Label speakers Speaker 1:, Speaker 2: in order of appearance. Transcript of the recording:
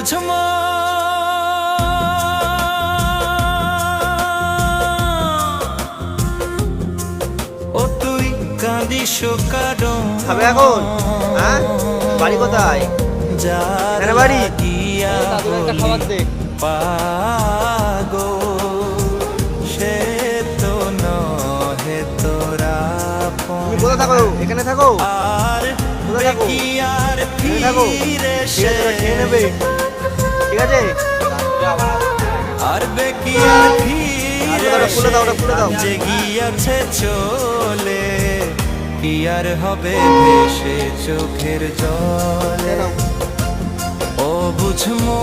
Speaker 1: বুঝমো ও তুই কাঁদিস কারণ
Speaker 2: খাবে এখন? হ্যাঁ, বাড়ি কোথায়?
Speaker 1: যার
Speaker 2: বাড়ি
Speaker 1: লাগিয়া
Speaker 2: দাদুর একটা খাবার দে।
Speaker 1: পাগো সে তো নহে তোরা
Speaker 2: তুমি কোথায় থাকো? এখানে থাকো?
Speaker 1: আর
Speaker 2: কোথায় থাকো?
Speaker 1: কি আর
Speaker 2: এখানে থাকো?
Speaker 1: ফিরে
Speaker 2: ঠিক আছে, ওরা খেয়ে নেবে। ঠিক আছে,
Speaker 1: আর বেকি আর ফিরে
Speaker 2: ওটা খুলে দাও, ওটা খুলে দাও।
Speaker 1: যে গিয়াছে চলে কি আর হবে ভেসে চোখের জলে ও বুঝমো